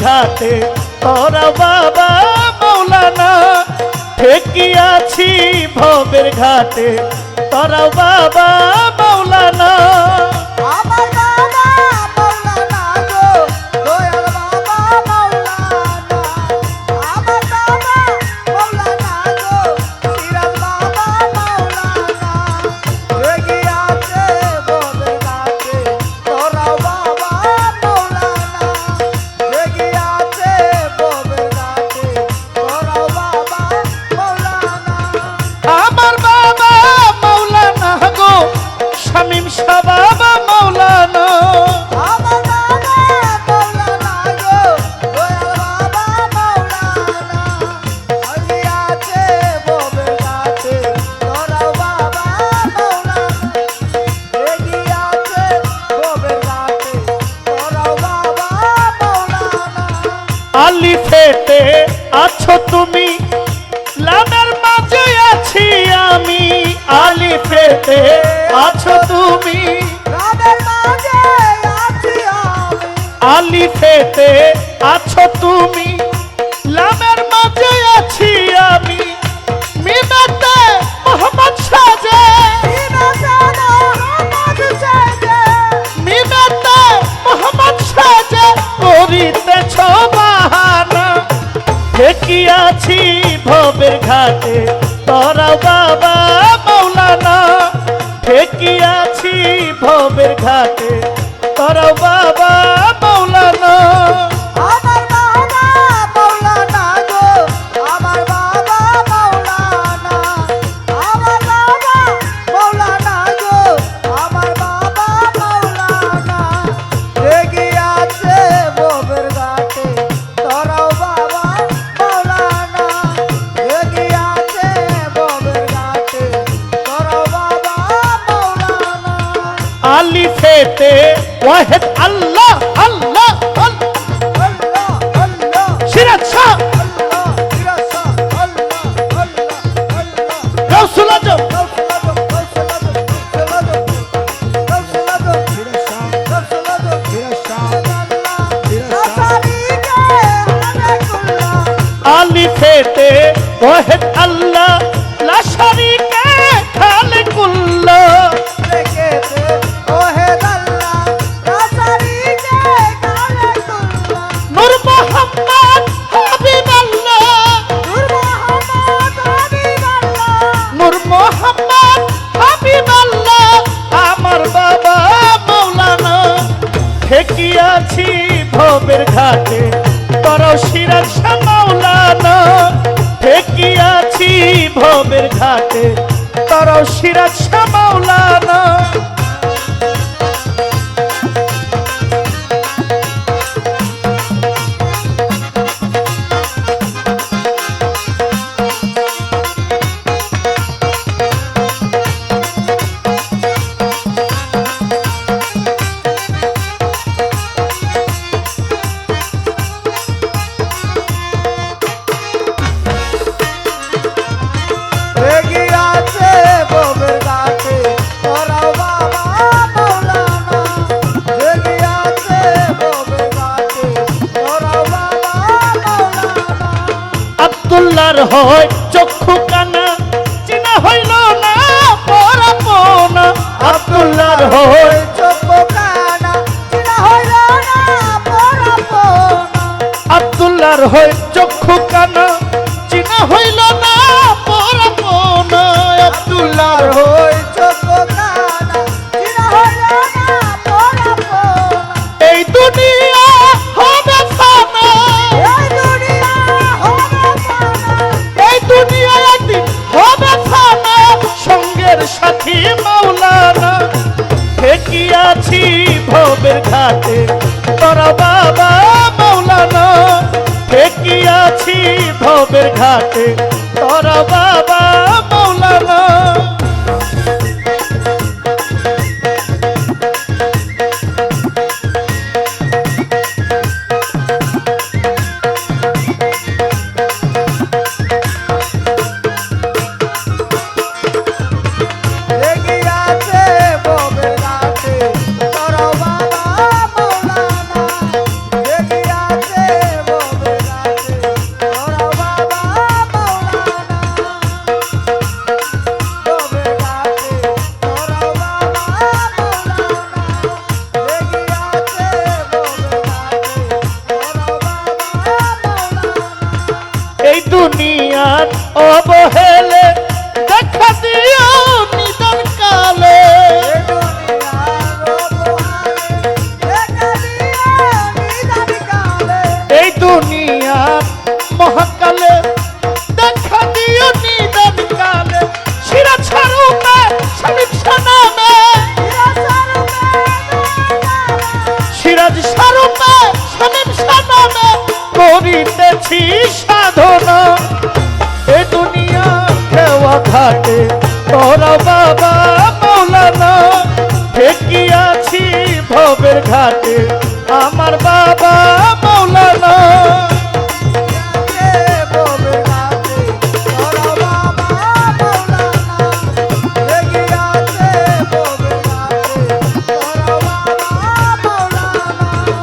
ঘাটে তোরা বাবা মৌলানা ঠেকিয়াছি ভবের ঘাটে তোরা বাবা মৌলানা আমার বাবা মৌলানা গো দয়াল বাবা মৌলানা আমার বাবা মৌলানা গো সিরাজ বাবা মৌলানা এগিয়াছে ববে গাছে তোরা বাবা মৌলানা এগিয়াছে ববে গাছে তোরা বাবা মৌলানা আমার বাবা মৌলানা গো শামীম শাহ বাবা মৌলানা আমার বাবা মৌলানা গো দয়াল বাবা মৌলানা এগিয়াছে ববে গাছে তোরা বাবা মৌলানা এগিয়াছে ববে গাছে তোরা বাবা মৌলানা আলি ফেটে আছো তুমি লামের মাঝে আছি আমি আলি ফেটে আছো তুমি রাবের মাঝে আছি আমি আলি ফেটে আছো তুমি লামের মাঝে আছি আমি মিনাতে মোহাম্মদ সাজে বিনাশানা রহমত সাজে মিনাতে মোহাম্মদ সাজে করিতেছ বাহানা ঠেকিয়াছি ভবের ঘাটে তোরা বাবা মৌলানা ঠেকিয়াছি ভবের ঘাটে তোরা বাবা মৌলানা আমার বাবা মৌলানা গো আমার বাবা মৌলানা আমার বাবা মৌলানা গো আমার বাবা মৌলানা এগিয়াছে ববের ঘাটে তোরাও বাবা মৌলানা এগিয়াছে ববের ঘাটে তোরাও বাবা মৌলানা আলি ফেটে ওয়াহিদ আল্লাহ আল্লাহ আল্লাহ আল্লাহ আল্লাহ সিরাজ শাহ আল্লাহ ফিরাসা আল্লাহ আল্লাহ আল্লাহ গাউসুল আজম আলি ফেটে ওয়াহিদ আল্লাহ লা শারীকা খালিকুল্লাহ নূর মোহাম্মদ হাবিবাল্লাহ নূর মোহাম্মদ হাবিবাল্লাহ আমার বাবা মৌলানা ঠেকিয়াছি ভবের ঘাটে তোরা সিরাজ শাহ মৌলানা ঠেকিয়াছি ভবের ঘাটে তোরা সিরাজ শাহ মৌলানা আব্দুল্লাহর হয় চক্ষু কানা চিনা হইল না পরাপনা আব্দুল্লাহর হয় আব্দুল্লাহর হয় চক্ষু কানা চিনা হইল না পরাপনা আব্দুল্লাহর হয় এই দুনিয়া হবে ফানা এই দুনিয়া একদিন হবে ফানা সঙ্গের সাথী মাওলানা ঠেকিয়াছি ভবের ঘাটে তোরা বাবা মৌলানা ঠেকিয়াছি ভবের ঘাটে তোরা বাবা মৌলানা করেছি সাধনা এ দুনিয়া খেওয়া ঘাটে তোরা বাবা মৌলানা ঠেকিয়াছি ভবের ঘাটে আমার বাবা